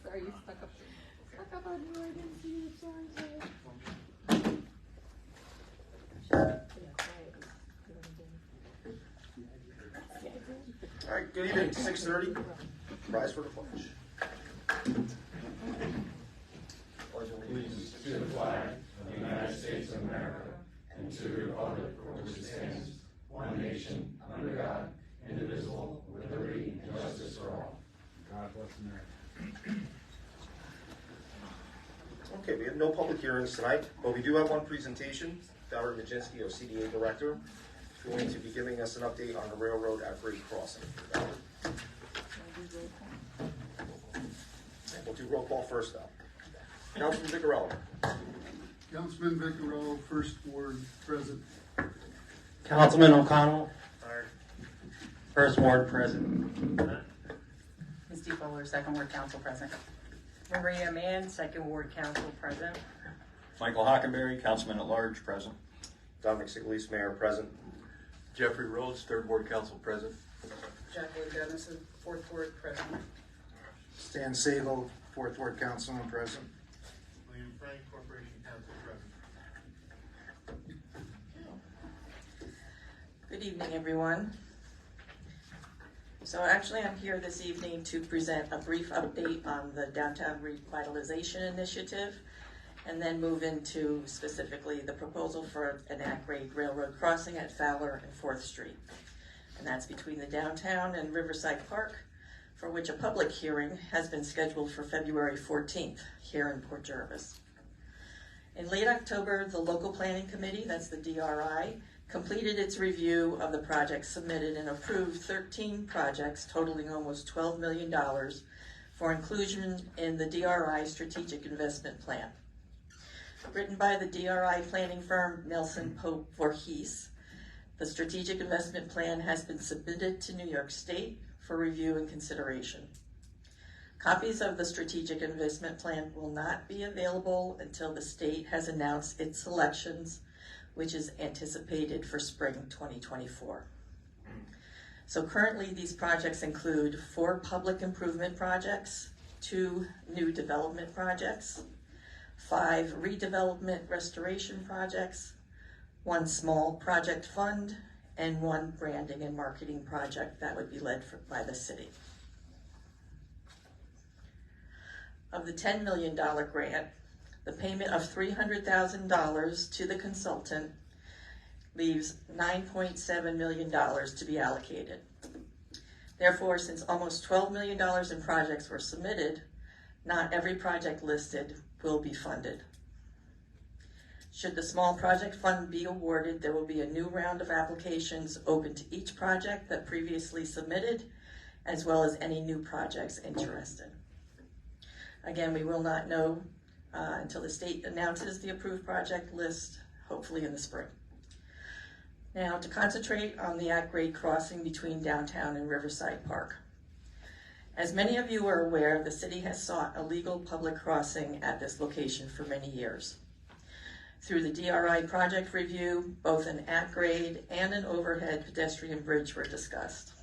Sorry, you stuck up on you. I didn't see you. Sorry. All right, good evening, 6:30. Rise for the pledge. Allegiance to the flag of the United States of America and to the republic for which it stands, one nation, under God, indivisible, with liberty and justice for all. God bless America. Okay, we have no public hearings tonight, but we do have one presentation. Valerie Majinski, our CDA Director, is going to be giving us an update on the railroad at Grade Crossing. We'll do roll call first, though. Councilman Vicarello. Councilman Vicarello, First Ward, present. Councilman O'Connell. First Ward, present. Misty Fuller, Second Ward Council, present. Maria Mann, Second Ward Council, present. Michael Hockenberry, Councilman at Large, present. Dominic Sigalese, Mayor, present. Jeffrey Rhodes, Third Ward Council, present. Jacqueline Dennison, Fourth Ward, present. Stan Sable, Fourth Ward Councilman, present. William Frank, Corporation Council, present. Good evening, everyone. So actually, I'm here this evening to present a brief update on the Downtown Revitalization Initiative, and then move into specifically the proposal for an at-grade railroad crossing at Fowler and 4th Street. And that's between the downtown and Riverside Park, for which a public hearing has been scheduled for February 14th here in Port Jervis. In late October, the local planning committee, that's the DRI, completed its review of the projects submitted and approved 13 projects totaling almost $12 million for inclusion in the DRI Strategic Investment Plan. Written by the DRI planning firm Nelson Pope Voorhees, the Strategic Investment Plan has been submitted to New York State for review and consideration. Copies of the Strategic Investment Plan will not be available until the state has announced its selections, which is anticipated for spring 2024. So currently these projects include 4 public improvement projects, 2 new development projects, 5 redevelopment restoration projects, 1 small project fund, and 1 branding and marketing project that would be led by the city. Of the $10 million grant, the payment of $300,000 to the consultant leaves $9.7 million to be allocated. Therefore, since almost $12 million in projects were submitted, not every project listed will be funded. Should the small project fund be awarded, there will be a new round of applications open to each project that previously submitted, as well as any new projects interested. Again, we will not know until the state announces the approved project list, hopefully in the spring. Now, to concentrate on the at-grade crossing between downtown and Riverside Park. As many of you are aware, the city has sought a legal public crossing at this location for many years. Through the DRI project review, both an at-grade and an overhead pedestrian bridge were discussed.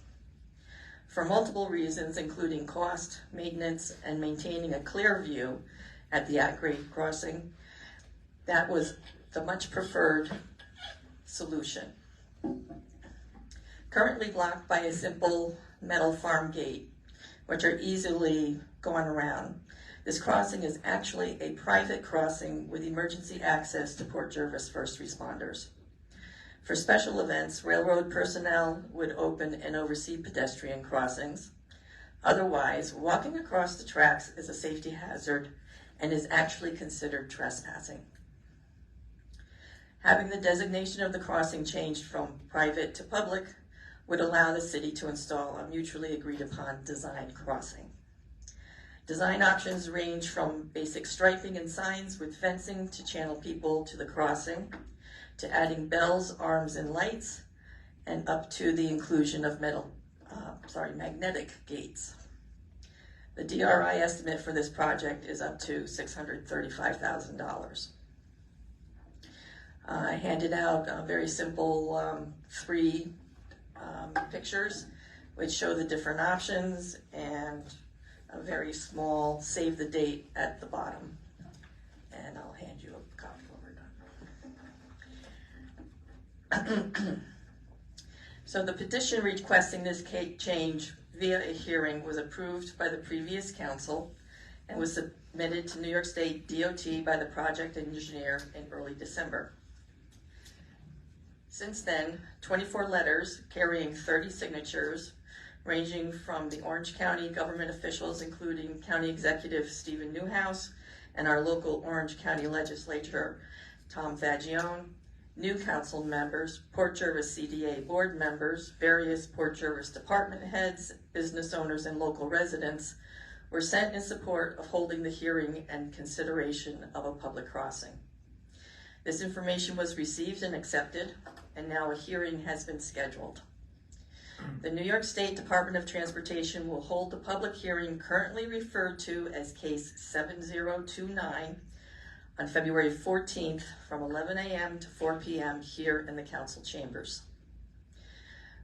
For multiple reasons, including cost, maintenance, and maintaining a clear view at the at-grade crossing, that was the much preferred solution. Currently blocked by a simple metal farm gate, which are easily gone around, this crossing is actually a private crossing with emergency access to Port Jervis first responders. For special events, railroad personnel would open and oversee pedestrian crossings. Otherwise, walking across the tracks is a safety hazard and is actually considered trespassing. Having the designation of the crossing changed from private to public would allow the city to install a mutually agreed upon design crossing. Design options range from basic striping and signs with fencing to channel people to the crossing, to adding bells, arms, and lights, and up to the inclusion of magnetic gates. The DRI estimate for this project is up to $635,000. I handed out very simple 3 pictures which show the different options and a very small save the date at the bottom. And I'll hand you a copy when we're done. So the petition requesting this change via a hearing was approved by the previous council and was submitted to New York State DOT by the project engineer in early December. Since then, 24 letters carrying 30 signatures, ranging from the Orange County government officials, including County Executive Stephen Newhouse and our local Orange County legislature, Tom Fagione, new council members, Port Jervis CDA board members, various Port Jervis department heads, business owners, and local residents were sent in support of holding the hearing and consideration of a public crossing. This information was received and accepted, and now a hearing has been scheduled. The New York State Department of Transportation will hold the public hearing currently referred to as Case 7029 on February 14th from 11 a.m. to 4 p.m. here in the council chambers.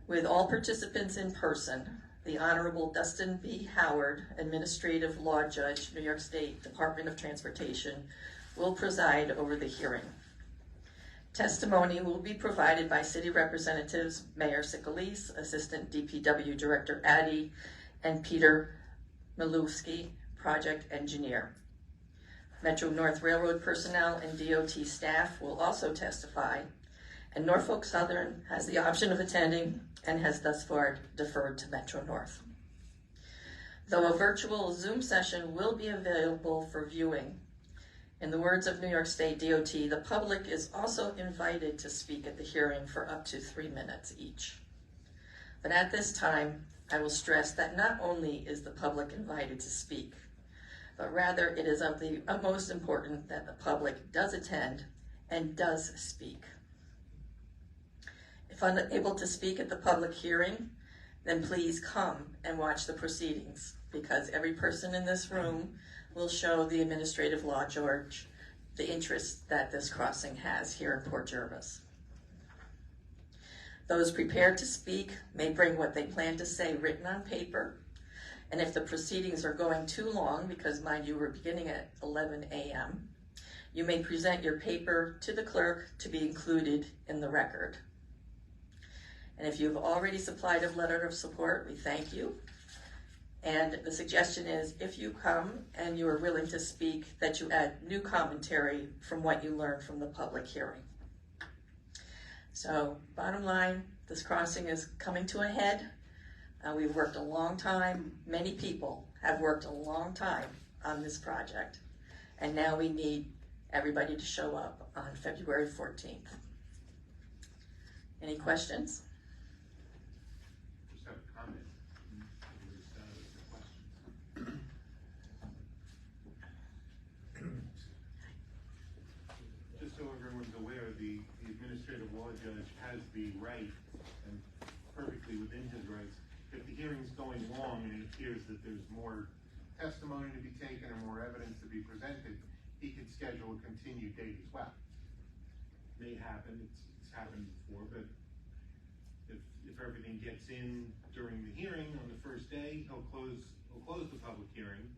With all participants in person, the Honorable Dustin B. Howard, Administrative Law Judge, New York State Department of Transportation, will preside over the hearing. Testimony will be provided by City Representatives Mayor Sicalese, Assistant DPW Director Addy, and Peter Milewski, Project Engineer. Metro North Railroad personnel and DOT staff will also testify, and Norfolk Southern has the option of attending and has thus far deferred to Metro North. Though a virtual Zoom session will be available for viewing, in the words of New York State DOT, the public is also invited to speak at the hearing for up to 3 minutes each. But at this time, I will stress that not only is the public invited to speak, but rather it is of the utmost importance that the public does attend and does speak. If unable to speak at the public hearing, then please come and watch the proceedings, because every person in this room will show the administrative law judge the interest that this crossing has here in Port Jervis. Those prepared to speak may bring what they plan to say written on paper, and if the proceedings are going too long, because mind you, we're beginning at 11 a.m., you may present your paper to the clerk to be included in the record. And if you've already supplied a letter of support, we thank you. And the suggestion is, if you come and you are willing to speak, that you add new commentary from what you learned from the public hearing. So, bottom line, this crossing is coming to a head. We've worked a long time. Many people have worked a long time on this project. And now we need everybody to show up on February 14th. Any questions? Just have a comment. Just so everyone's aware, the administrative law judge has the right, and perfectly within his rights, if the hearing's going long and it appears that there's more testimony to be taken or more evidence to be presented, he could schedule a continued date as well. May happen, it's happened before, but if everything gets in during the hearing on the first day, he'll close the public hearing.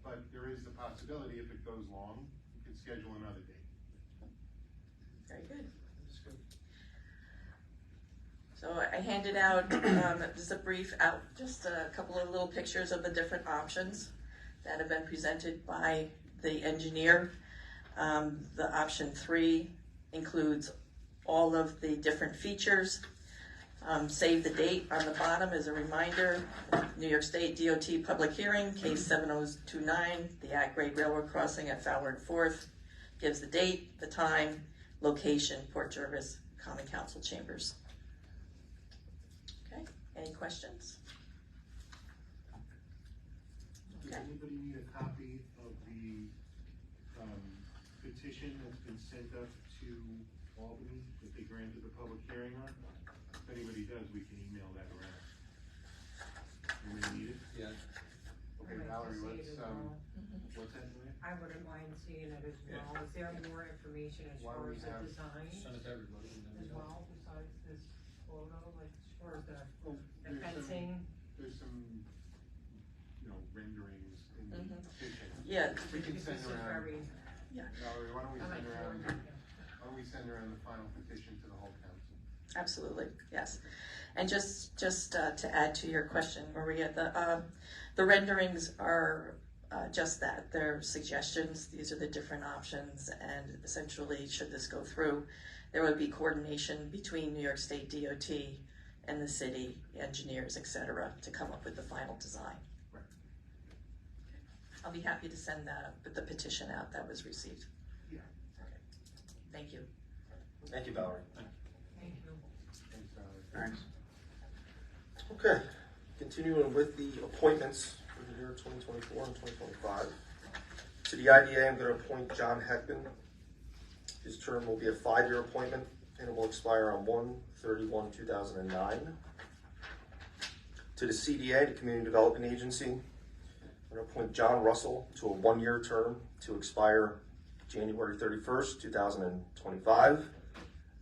But there is the possibility, if it goes long, you could schedule another date. Very good. So I handed out just a couple of little pictures of the different options that have been presented by the engineer. The option 3 includes all of the different features. Save the date on the bottom as a reminder. New York State DOT public hearing, case 7029, the at-grade railroad crossing at Fowler and 4th. Gives the date, the time, location, Port Jervis, Common Council Chambers. Okay, any questions? Does anybody need a copy of the petition that's been sent up to Albany that they granted the public hearing on? If anybody does, we can email that around. Anybody need it? Yeah. Okay, Valerie, what's that, Maria? I wouldn't mind seeing it as well. Is there more information as Why far don't as we the have- design Send it to everybody. as well, besides this photo, like or the There's fencing? There's some, renderings in the Mhm. petition. Yeah, We can Because send this is around, very- Valerie, why don't we I like send around, forward, why don't we send around the final petition to the whole council? absolutely, yes. And just to add to your question, Maria, the renderings are just that. They're suggestions. These are the different options, and essentially, should this go through, there would be coordination between New York State DOT and the city engineers, et cetera, to come up with the final design. Right. I'll be happy to send the petition out that was received. Yeah. Thank you. Thank you, Valerie. Thank you. Thanks, Valerie. Thanks. Okay, continuing with the appointments for the year 2024 and 2025. To the IDA, I'm going to appoint John Heckman. His term will be a 5-year appointment and it will expire on 1/31/2009. To the CDA, the Community Development Agency, I'm going to appoint John Russell to a 1-year term to expire January 31st, 2025.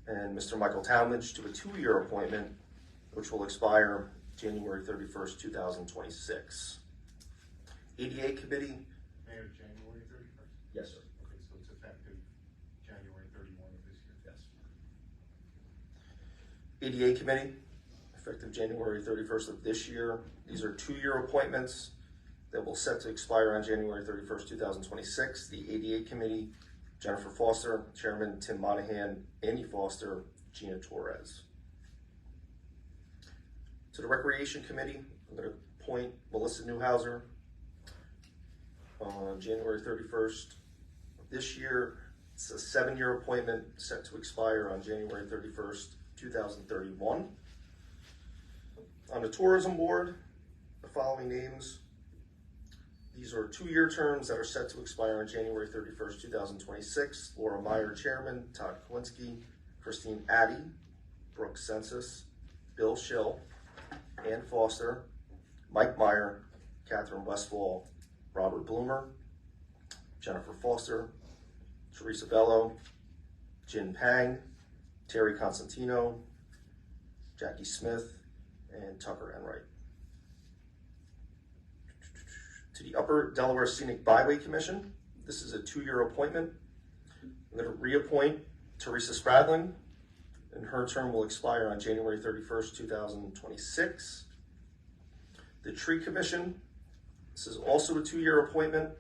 And Mr. Michael Talmadge to a 2-year appointment, which will expire January 31st, 2026. ADA Committee. Mayor, January 31st? Yes, sir. Okay, so it's effective January 31 of this year? Yes. ADA Committee, effective January 31st of this year. These are 2-year appointments that will set to expire on January 31st, 2026. The ADA Committee, Jennifer Foster, Chairman Tim Monahan, Annie Foster, Gina Torres. To the Recreation Committee, I'm going to appoint Melissa Newhouser on January 31st of this year. It's a 7-year appointment set to expire on January 31st, 2031. On the Tourism Board, the following names. These are 2-year terms that are set to expire on January 31st, 2026. Laura Meyer, Chairman, Todd Kowinski, Christine Addy, Brooke Census, Bill Schill, Ann Foster, Mike Meyer, Catherine Westfall, Robert Bloomer, Jennifer Foster, Teresa Bello, Jin Pang, Terry Constantino, Jackie Smith, and Tucker Enright. To the Upper Delaware Scenic Byway Commission, this is a 2-year appointment. I'm going to reappoint Teresa Spradlin, and her term will expire on January 31st, 2026. The Tree Commission, this is also a 2-year appointment.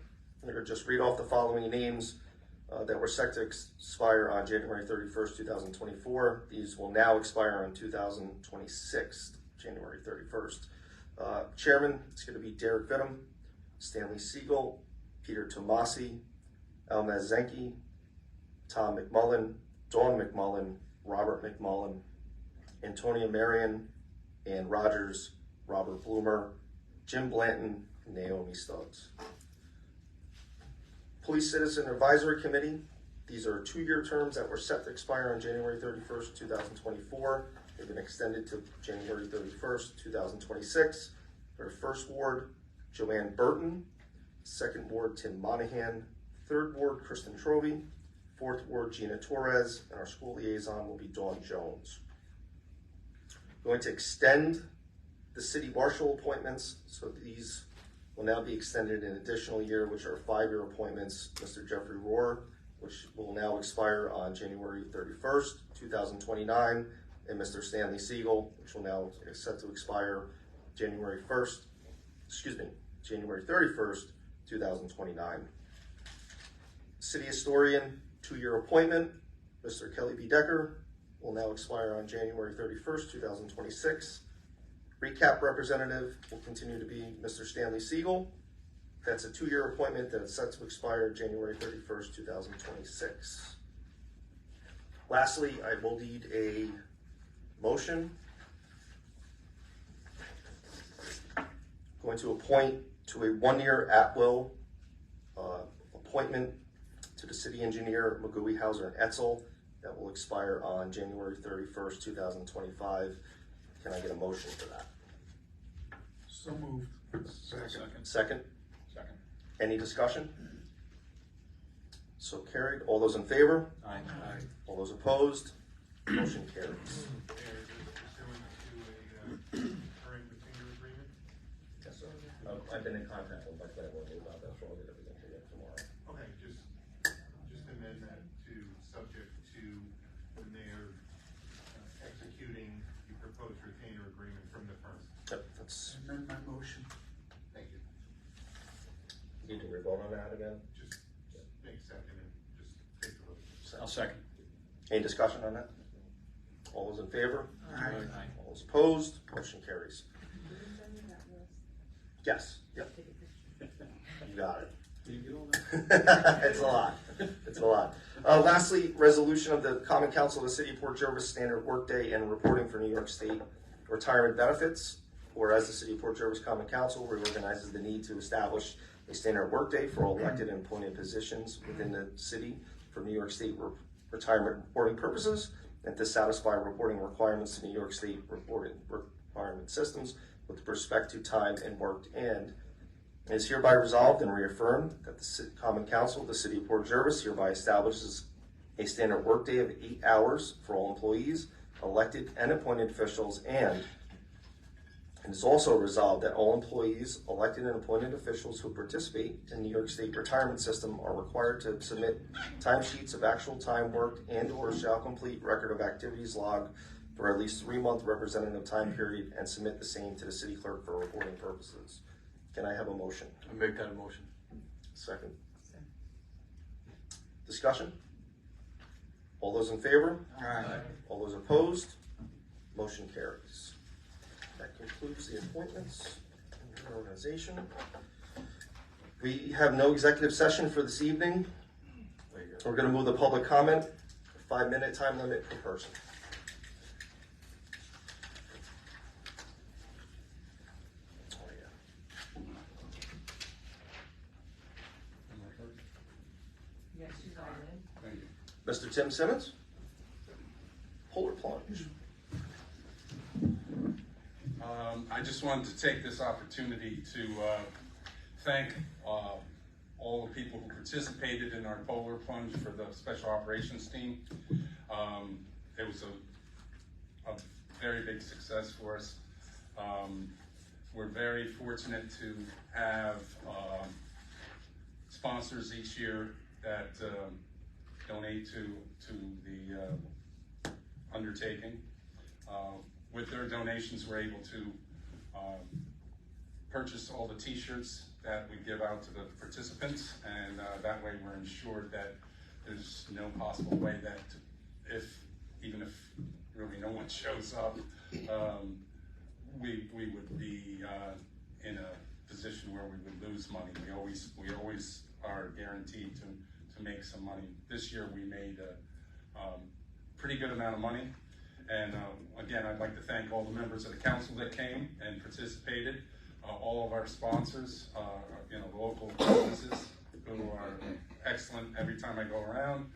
I'm going to just read off the following names that were set to expire on January 31st, 2024. These will now expire on 2026, January 31st. Chairman, it's going to be Derek Vinham, Stanley Siegel, Peter Tomasi, Elmez Zenke, Tom McMullen, Dawn McMullen, Robert McMullen, Antonia Marion, Ann Rogers, Robert Bloomer, Jim Blanton, and Naomi Stubbs. Police Citizen Advisory Committee. These are 2-year terms that were set to expire on January 31st, 2024. They've been extended to January 31st, 2026. Our first ward, Joanne Burton. Second ward, Tim Monahan. Third ward, Kristen Trovey. Fourth ward, Gina Torres. And our school liaison will be Dawn Jones. Going to extend the city marshal appointments. So these will now be extended an additional year, which are 5-year appointments. Mr. Jeffrey Rohr, which will now expire on January 31st, 2029. And Mr. Stanley Siegel, which will now set to expire January 31st, 2029. City Historian, 2-year appointment. Mr. Kelly B. Decker will now expire on January 31st, 2026. Recap representative will continue to be Mr. Stanley Siegel. That's a 2-year appointment that's set to expire January 31st, 2026. Lastly, I will need a motion. Going to appoint to a 1-year at-will appointment to the city engineer, Magui, Hauser, and Etzel. That will expire on January 31st, 2025. Can I get a motion for that? So moved. Second? Second. Any discussion? So carried. All those in favor? Aye. All those opposed? Motion carries. Mayor, just pursuant to been in contact with my planning board about that, so I'll get everything to you tomorrow. Okay, just amend that to subject to the mayor executing the proposed retainer agreement from the firm. Yep, that's, Amend my motion. Thank you. need to re-vote on that again? Just make second and just take the vote. I'll second. Any discussion on that? All those in favor? Aye. All those opposed? Motion carries. Yes, yep. You got it. It's a lot. It's a lot. Lastly, resolution of the Common Council of the City of Port Jervis standard workday and reporting for New York State retirement benefits. Whereas the City of Port Jervis Common Council reorganizes the need to establish a standard workday for all elected and appointed positions within the city for New York State retirement reporting purposes, and to satisfy reporting requirements to New York State reporting requirement systems with respect to time and worked, and it is hereby resolved and reaffirmed that the Common Council of the City of Port Jervis hereby establishes a standard workday of 8 hours for all employees, elected and appointed officials, and it is also resolved that all employees, elected and appointed officials who participate in the New York State retirement system are required to submit timesheets of actual time worked and/or shall complete record of activities log for at least 3-month representative time period and submit the same to the city clerk for reporting purposes. Can I have a motion? I make that a motion. Second. Discussion? All those in favor? Aye. All those opposed? Motion carries. That concludes the appointments and reorganization. We have no executive session for this evening. We're going to move the public comment, 5-minute time limit per person. Oh, yeah. Yes, she's all in. Thank you. Mr. Tim Simmons? Polar plunge. I just wanted to take this opportunity to thank all the people who participated in our polar plunge for the special operations team. It was a very big success for us. We're very fortunate to have sponsors each year that donate to the undertaking. With their donations, we're able to purchase all the t-shirts that we give out to the participants, and that way we're ensured that there's no possible way that even if really no one shows up, we would be in a position where we would lose money. We always are guaranteed to make some money. This year we made a pretty good amount of money. And again, I'd like to thank all the members of the council that came and participated, all of our sponsors, the local businesses who are excellent every time I go around.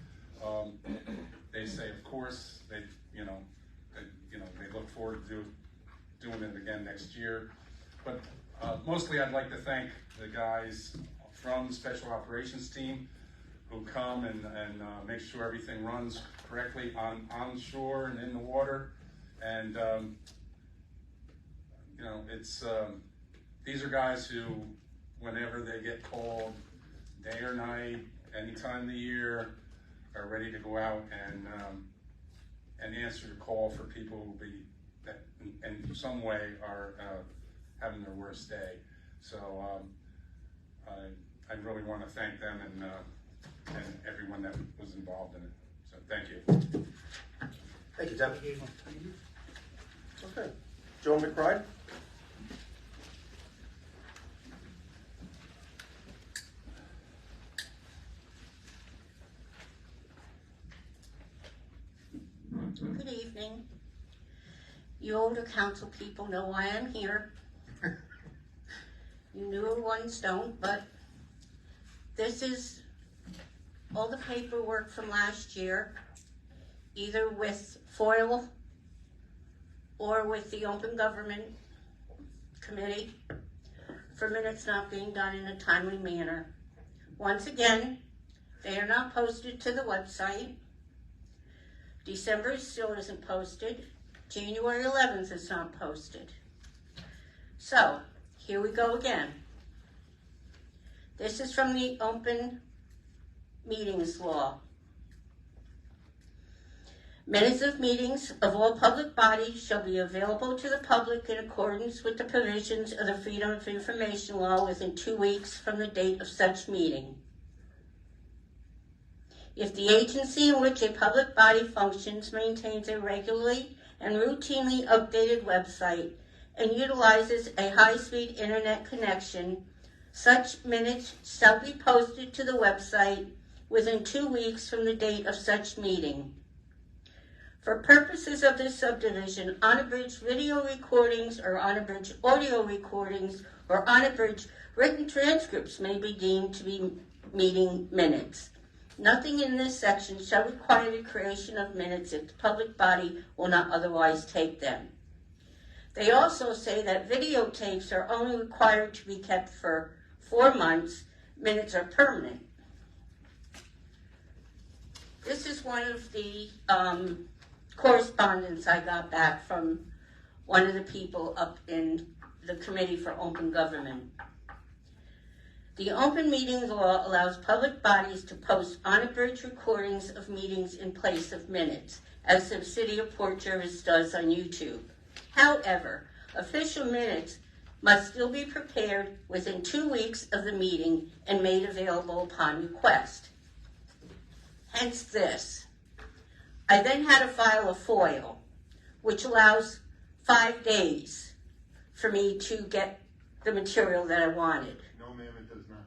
They say, of course, they look forward to doing it again next year. But mostly, I'd like to thank the guys from the special operations team who come and make sure everything runs correctly on shore and in the water. And it's these are guys who, whenever they get called, day or night, any time of the year, are ready to go out and answer the call for people who that in some way are having their worst day. So I really want to thank them and everyone that was involved in it. So thank you. Thank you, Tim. Okay. Joan McBride? Good evening. You older council people know why I'm here. You newer ones don't, but this is all the paperwork from last year, either with FOIL or with the Open Government Committee, for minutes not being done in a timely manner. Once again, they are not posted to the website. December still isn't posted. January 11th is not posted. So, here we go again. This is from the open meetings law. Minutes of meetings of all public bodies shall be available to the public in accordance with the provisions of the Freedom of Information Law within 2 weeks from the date of such meeting. If the agency in which a public body functions maintains a regularly and routinely updated website and utilizes a high-speed internet connection, such minutes shall be posted to the website within 2 weeks from the date of such meeting. For purposes of this subdivision, unabridged video recordings or unabridged audio recordings or unabridged written transcripts may be deemed to be meeting minutes. Nothing in this section shall require the creation of minutes if the public body will not otherwise take them. They also say that videotapes are only required to be kept for 4 months. Minutes are permanent. This is one of the correspondence I got back from one of the people up in the Committee for Open Government. The open meetings law allows public bodies to post unabridged recordings of meetings in place of minutes, as the City of Port Jervis does on YouTube. However, official minutes must still be prepared within 2 weeks of the meeting and made available upon request. Hence this. I then had to file a FOIL, which allows 5 days for me to get the material that I wanted. No, ma'am, it does not.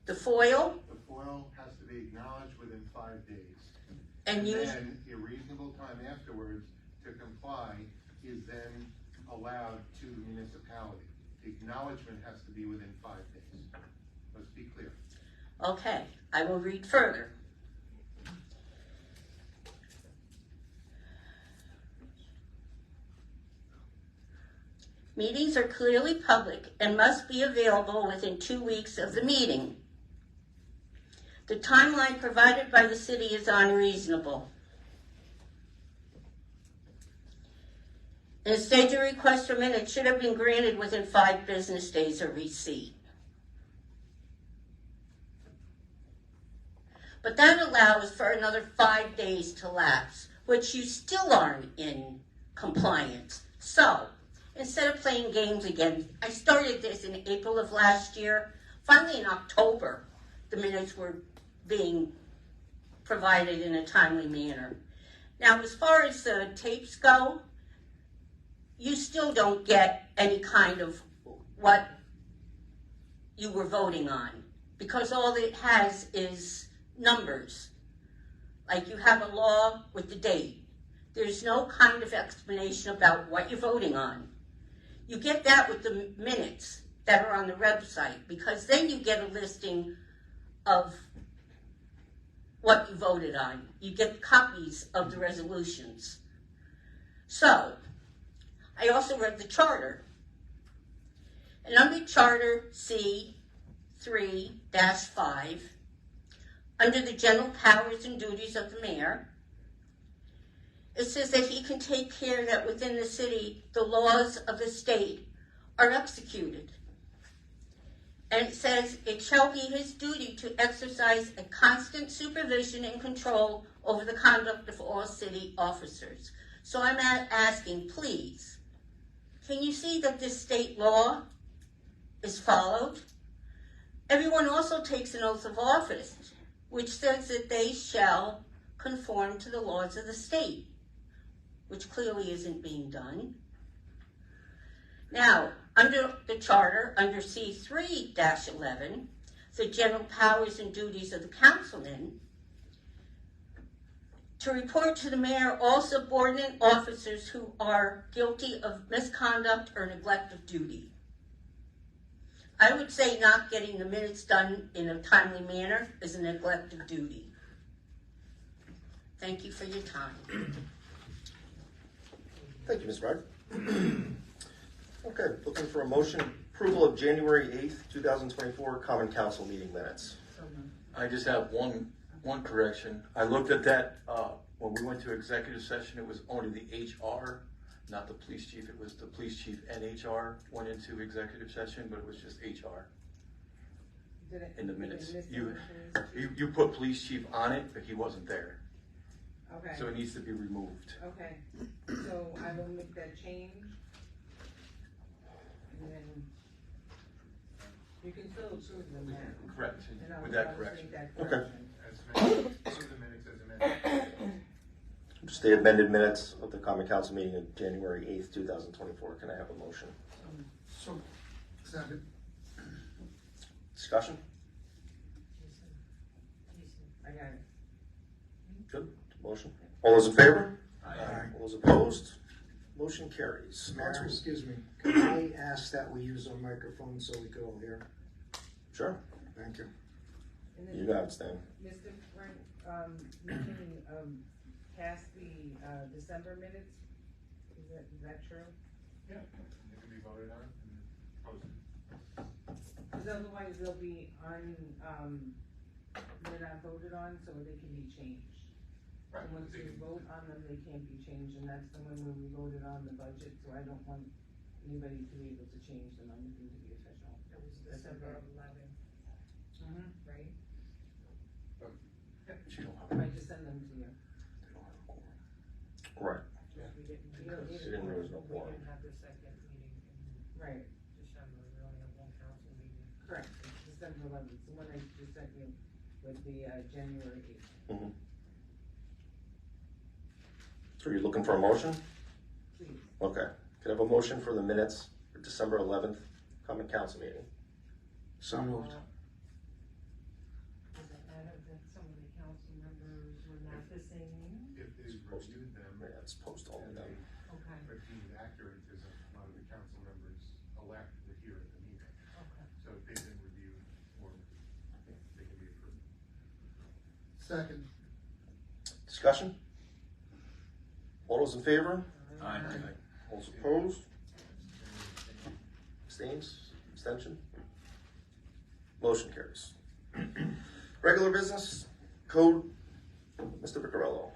The FOIL? The FOIL has to be acknowledged within 5 days. And then a reasonable time afterwards to comply is then allowed to the municipality. The acknowledgement has to be within 5 days. Let's be clear. Okay, I will read further. Meetings are clearly public and must be available within 2 weeks of the meeting. The timeline provided by the city is unreasonable. Instead, your request for minutes should have been granted within 5 business days of receipt. But that allows for another 5 days to lapse, which you still aren't in compliance. So, instead of playing games again, I started this in April of last year. Finally, in October, the minutes were being provided in a timely manner. Now, as far as the tapes go, you still don't get any kind of what you were voting on, because all it has is numbers. Like you have a law with the date. There's no kind of explanation about what you're voting on. You get that with the minutes that are on the website, because then you get a listing of what you voted on. You get copies of the resolutions. So, I also read the charter. And under Charter C-3-5, under the general powers and duties of the mayor, it says that he can take care that within the city, the laws of the state are executed. And it says, it shall be his duty to exercise a constant supervision and control over the conduct of all city officers. So I'm asking, please, can you see that this state law is followed? Everyone also takes an oath of office, which says that they shall conform to the laws of the state, which clearly isn't being done. Now, under the charter, under C-3-11, the general powers and duties of the councilman, to report to the mayor all subordinate officers who are guilty of misconduct or neglect of duty. I would say not getting the minutes done in a timely manner is a neglect of duty. Thank you for your time. Thank you, Ms. Ryder. Okay, looking for a motion, approval of January 8th, 2024 Common Council meeting minutes. I just have one correction. I looked at that, when we went to executive session, it was only the HR, not the police chief. It was the police chief and HR went into executive session, but it was just HR. in the minutes. Did it miss You, the police chief? you put police chief on it, but he wasn't there. Okay. So it needs to be removed. Okay, so I will make that change. And then you can still approve them now. Correct, And I'll- with that I'll just correction. make that Okay. correction. As amended, approve the minutes as amended. Just the amended minutes of the common council meeting of January 8th, 2024. Can I have a motion? So, second. Discussion? I got it. Good. Motion. All those in favor? Aye. All those opposed? Motion carries. Mayor, excuse me, could I ask that we use our microphone so we could all hear? Sure. Thank you. And then, You got it, Stan. Mr. Frank, you can, pass the, December minutes? Is that true? Yeah, they can be voted on and posted. Cause otherwise they'll be they're not voted on, so they can be changed. Right. And once They you can- vote on them, they can't be changed, and that's the one where we voted on the budget, so I don't want anybody to be able to change them, I'm looking to be official. It was December 11th, Mm-hmm. right? She don't have, I just send them to you. they don't have a quorum. Right. We didn't, You don't need She didn't know there was no we quorum. didn't have the second meeting in Right, December, we only have one council meeting. correct, it's December 11th, the one I just sent you with the, January 8th, Mm-hmm. So you're looking for a motion? please. Okay. Can I have a motion for the minutes for December 11th common council meeting? So moved. Does it matter that some of the council members were not the same? If they reviewed them, Yeah, it's post all of them. Okay, but deemed accurate, because a lot of the council members elect to hear at the meeting. okay. So if they've been reviewed, or they can be approved. Second. Discussion? All those in favor? Aye. All those opposed? Abstains? Abstention? Motion carries. Regular business, code, Mr. Piccarello.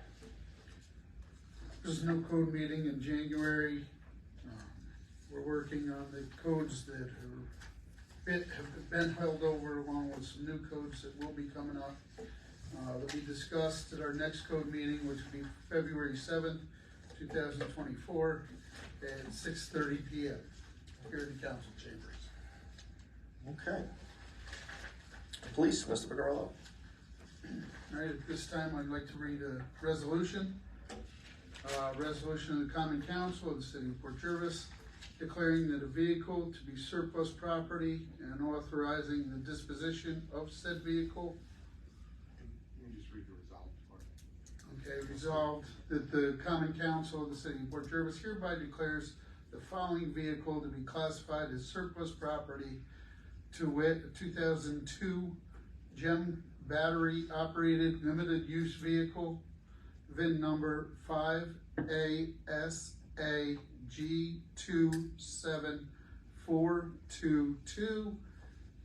There's no code meeting in January. We're working on the codes that have been held over, along with some new codes that will be coming up. That we discussed at our next code meeting, which will be February 7th, 2024, at 6:30 p.m. here in the council chambers. Okay. Police, Mr. Piccarello. All right, at this time, I'd like to read a resolution. Resolution of the Common Council of the City of Port Jervis declaring that a vehicle to be surplus property and authorizing the disposition of said vehicle. You can just read the resolved part. Okay, resolved that the Common Council of the City of Port Jervis hereby declares the following vehicle to be classified as surplus property, to wit, a 2002 GEM battery operated limited use vehicle, VIN number 5ASAG27422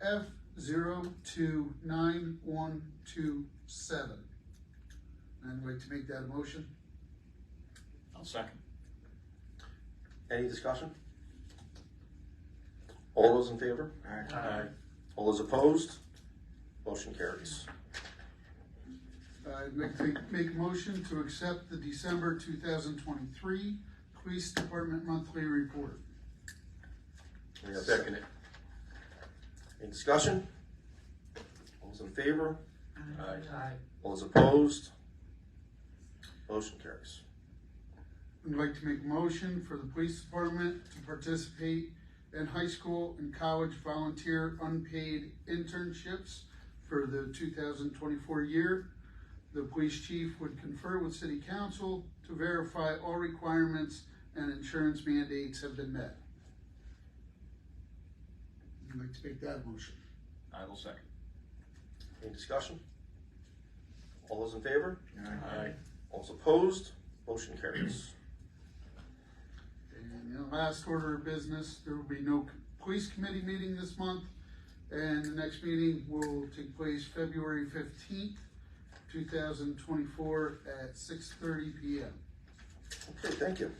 F029127. I'd like to make that a motion. I'll second. Any discussion? All those in favor? Aye. All those opposed? Motion carries. I'd like to make a motion to accept the December 2023 Police Department Monthly Report. We have Second it. Any discussion? All those in favor? Aye. All those opposed? Motion carries. I'd like to make a motion for the Police Department to participate in high school and college volunteer unpaid internships for the 2024 year. The police chief would confer with City Council to verify all requirements and insurance mandates have been met. I'd like to make that a motion. I will second. Any discussion? All those in favor? Aye. All those opposed? Motion carries. And in the last order of business, there will be no police committee meeting this month. And the next meeting will take place February 15th, 2024 at 6:30 p.m. Okay, thank you.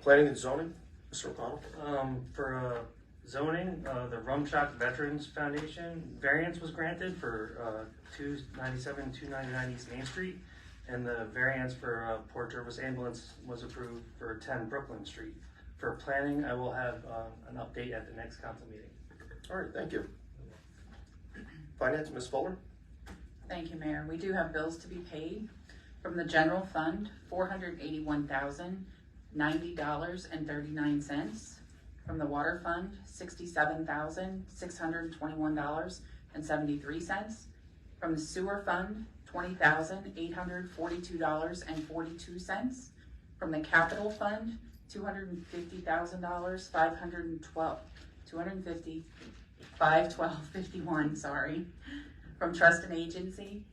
Planning and zoning, Mr. O'Connell. For zoning, the Rumshock Veterans Foundation variance was granted for 297, 299 East Main Street, and the variance for Port Jervis Ambulance was approved for 10 Brooklyn Street. For planning, I will have an update at the next council meeting. All right, thank you. Finance, Ms. Fuller? Thank you, Mayor. We do have bills to be paid. From the general fund, $481,090.39. From the water fund, $67,621.73. From the sewer fund, $20,842.42. From the capital fund, $250,000, $512.51, sorry. From trust and agency,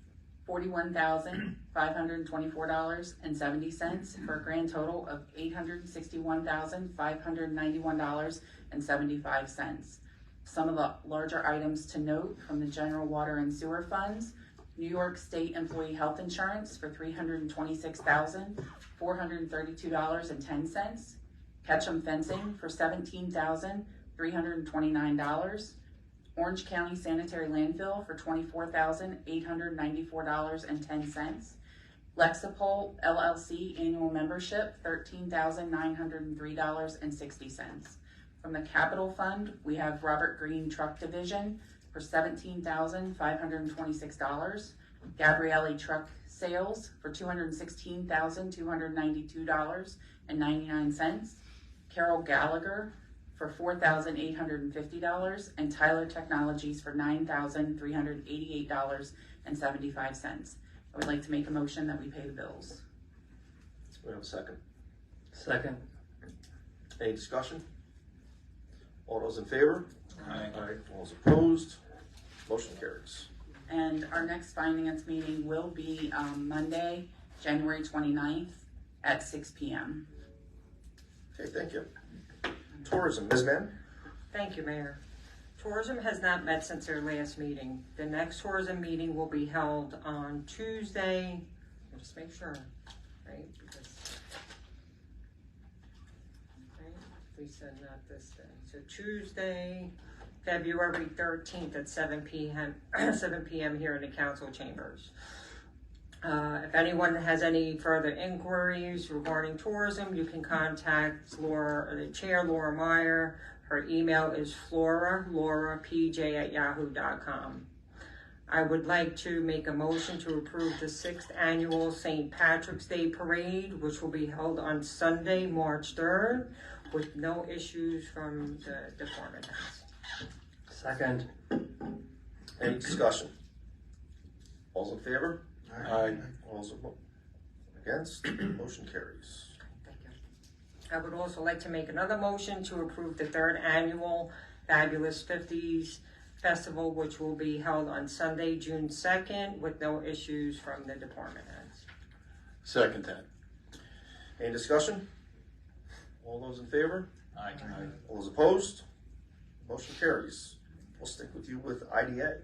$41,524.70 for a grand total of $861,591.75. Some of the larger items to note from the general water and sewer funds: New York State Employee Health Insurance for $326,432.10. Ketchum Fencing for $17,329. Orange County Sanitary Landfill for $24,894.10. Lexipol LLC annual membership, $13,903.60. From the capital fund, we have Robert Greene Truck Division for $17,526. Gabrielli Truck Sales for $216,292.99. Carol Gallagher for $4,850, and Tyler Technologies for $9,388.75. I would like to make a motion that we pay the bills. We have a second. Second. Any discussion? All those in favor? Aye. All those opposed? Motion carries. And our next finance meeting will be Monday, January 29th at 6 p.m. Okay, thank you. Tourism, Ms. Mann? Thank you, Mayor. Tourism has not met since their last meeting. The next tourism meeting will be held on Tuesday. I'll just make sure, right? Because, right? We said not this day. So Tuesday, February 13th at 7 p.m. 7 p.m. here in the council chambers. If anyone has any further inquiries regarding tourism, you can contact the chair, Laura Meyer. Her email is laurapj@yahoo.com. I would like to make a motion to approve the 6th annual St. Patrick's Day Parade, which will be held on Sunday, March 3rd, with no issues from the department heads. Second. Any discussion? All's in favor? Aye. All's against? Motion carries. Thank you. I would also like to make another motion to approve the 3rd annual Fabulous 50s Festival, which will be held on Sunday, June 2nd, with no issues from the department heads. Second that. Any discussion? All those in favor? Aye. All those opposed? Motion carries. We'll stick with you with IDA.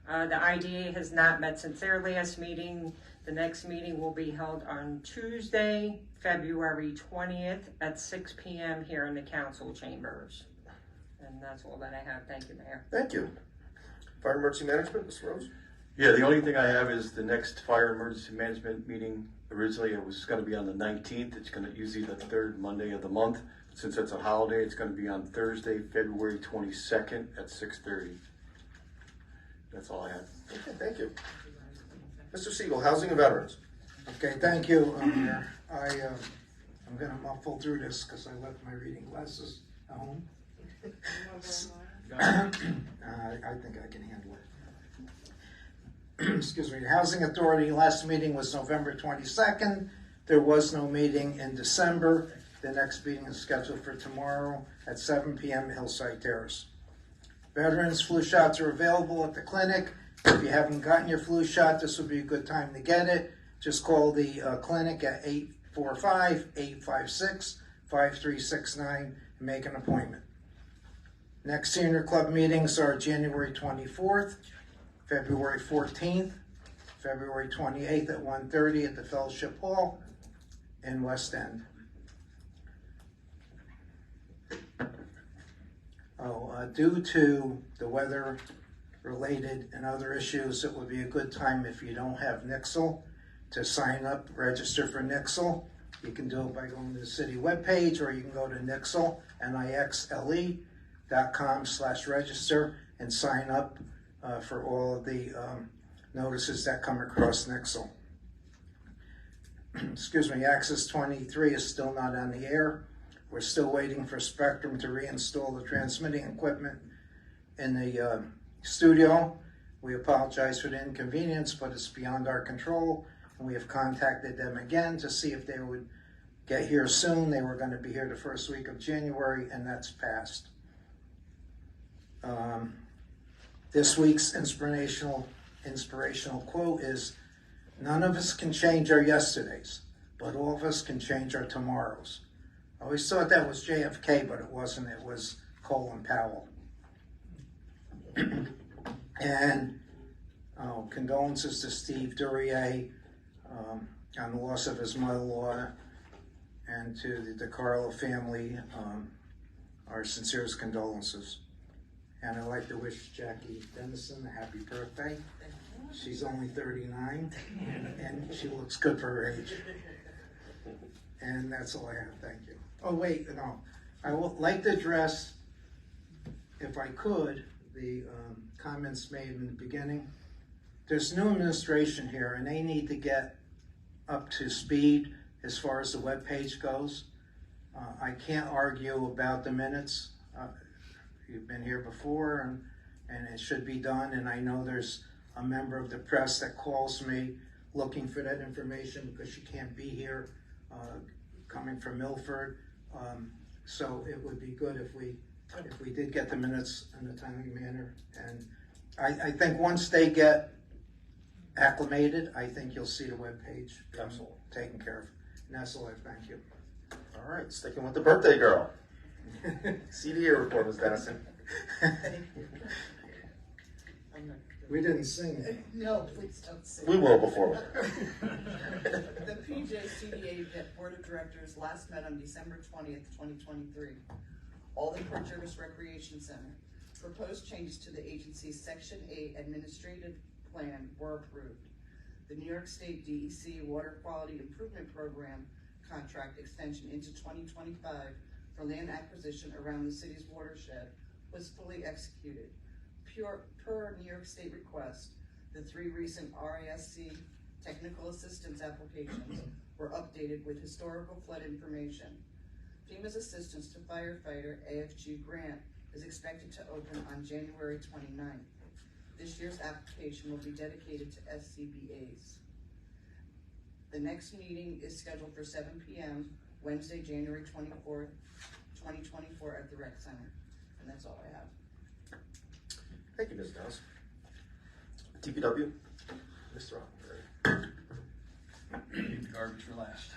The IDA has not met since their last meeting. The next meeting will be held on Tuesday, February 20th at 6 p.m. here in the council chambers. And that's all that I have. Thank you, Mayor. Thank you. Fire Emergency Management, Ms. Rose? Yeah, the only thing I have is the next fire emergency management meeting. Originally, it was going to be on the 19th. It's going to usually the 3rd Monday of the month. Since it's a holiday, it's going to be on Thursday, February 22nd at 6:30. That's all I have. Okay, thank you. Mr. Siegel, Housing and Veterans. Okay, thank you, Mayor. I'm gonna muffle through this because I left my reading glasses at home. I think I can handle it. Excuse me. Housing Authority, last meeting was November 22nd. There was no meeting in December. The next meeting is scheduled for tomorrow at 7 p.m. Hillside Terrace. Veterans flu shots are available at the clinic. If you haven't gotten your flu shot, this would be a good time to get it. Just call the clinic at 845-856-5369 and make an appointment. Next Senior Club meetings are January 24th, February 14th, February 28th at 1:30 at the Fellowship Hall in West End. Due to the weather related and other issues, it would be a good time if you don't have Nixle to sign up, register for Nixle. You can do it by going to the city webpage, or you can go to Nixle, nixle.com/register, and sign up for all of the notices that come across Nixle. Excuse me, Access 23 is still not on the air. We're still waiting for Spectrum to reinstall the transmitting equipment in the studio. We apologize for the inconvenience, but it's beyond our control. And we have contacted them again to see if they would get here soon. They were going to be here the first week of January, and that's passed. This week's inspirational quote is, "None of us can change our yesterdays, but all of us can change our tomorrows." I always thought that was JFK, but it wasn't. It was Colin Powell. And condolences to Steve Duryea on the loss of his mother-in-law, and to the DeCarlo family, our sincerest condolences. And I'd like to wish Jackie Dennison a happy birthday. She's only 39, and she looks good for her age. And that's all I have, thank you. Oh wait, no, I would like to address, if I could, the comments made in the beginning. There's new administration here, and they need to get up to speed as far as the webpage goes. I can't argue about the minutes. You've been here before, and it should be done, and I know there's a member of the press that calls me looking for that information because she can't be here, coming from Milford. So it would be good if we did get the minutes in a timely manner. And I think once they get acclimated, I think you'll see the webpage Absolutely taken care of. And that's all I have. Thank you. All right, sticking with the birthday girl. CDA report, Ms. Dennison. We didn't sing it. No, please don't sing. We will before. The PJ CDA Board of Directors last met on December 20th, 2023. Alden Port Jervis Recreation Center. Proposed changes to the agency's Section 8 Administrative Plan were approved. The New York State DEC Water Quality Improvement Program contract extension into 2025 for land acquisition around the city's watershed was fully executed. Per New York State request, the 3 recent RASC technical assistance applications were updated with historical flood information. FEMA's assistance to firefighter AFG grant is expected to open on January 29th. This year's application will be dedicated to SCBA's. The next meeting is scheduled for 7 p.m. Wednesday, January 24th, 2024 at the Rec Center. And that's all I have. Thank you, Ms. Downs. DPW, Mr. Garbage for last.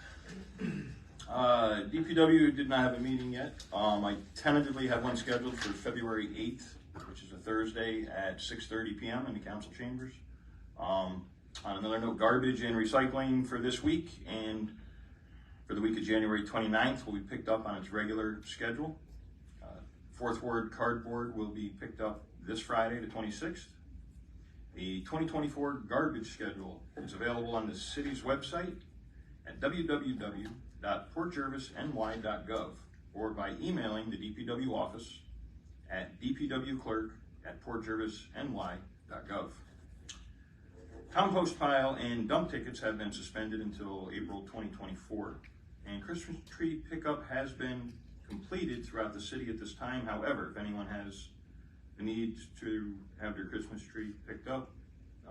DPW did not have a meeting yet. I tentatively have one scheduled for February 8th, which is a Thursday at 6:30 p.m. in the council chambers. On another note, garbage and recycling for this week and for the week of January 29th will be picked up on its regular schedule. Fourth Ward cardboard will be picked up this Friday, the 26th. The 2024 garbage schedule is available on the city's website at www.portjervisny.gov or by emailing the DPW office at dpwclerk@portjervisny.gov. Compost pile and dump tickets have been suspended until April 2024, and Christmas tree pickup has been completed throughout the city at this time. However, if anyone has the need to have their Christmas tree picked up,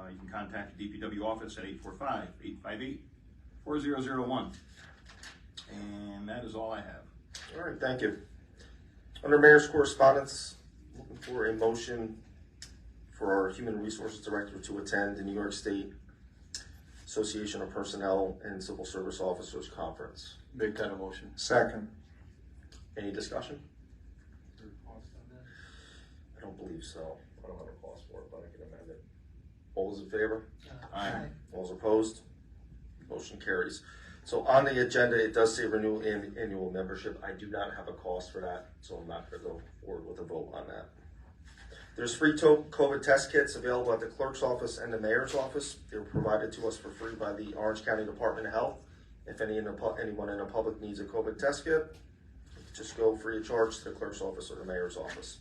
you can contact the DPW office at 845-858-4001. And that is all I have. All right, thank you. Under Mayor's correspondence, looking for a motion for our Human Resources Director to attend the New York State Association of Personnel and Civil Service Officers Conference. Make that a motion. Second. Any discussion? I don't believe so. I don't have a cost for it, but I can amend it. All those in favor? Aye. All those opposed? Motion carries. So on the agenda, it does say renew annual membership. I do not have a cost for that, so I'm not going to go forward with a vote on that. There's free COVID test kits available at the clerk's office and the mayor's office. They were provided to us for free by the Orange County Department of Health. If anyone in the public needs a COVID test kit, just go free of charge to the clerk's office or the mayor's office.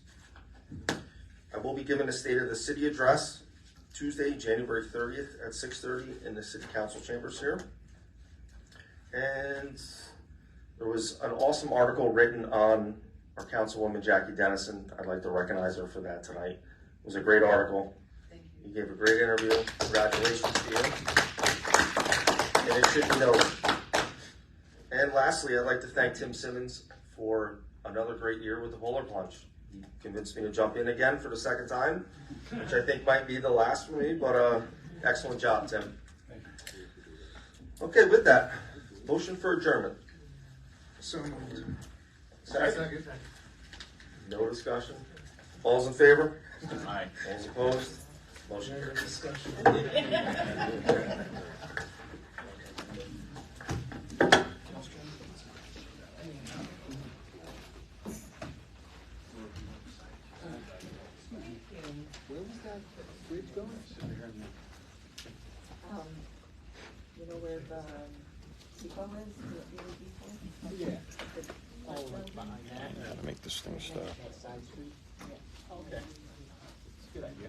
I will be giving the State of the City address Tuesday, January 30th at 6:30 in the City Council chambers here. And there was an awesome article written on our Councilwoman Jackie Dennison. I'd like to recognize her for that tonight. It was a great article. Thank you. You gave a great interview. Congratulations to you. And it should be noted. And lastly, I'd like to thank Tim Simmons for another great year with the bowler plunge. He convinced me to jump in again for the second time, which I think might be the last for me, but excellent job, Tim. Okay, with that, motion for adjournment. So moved. Second. No discussion. All's in favor? Aye. All's opposed? Motion carries. Discussion. Where was that bridge going? You know where the Seafoam is? Yeah. Behind that? Yeah, to make this thing stop. That side street? Okay. It's a good idea.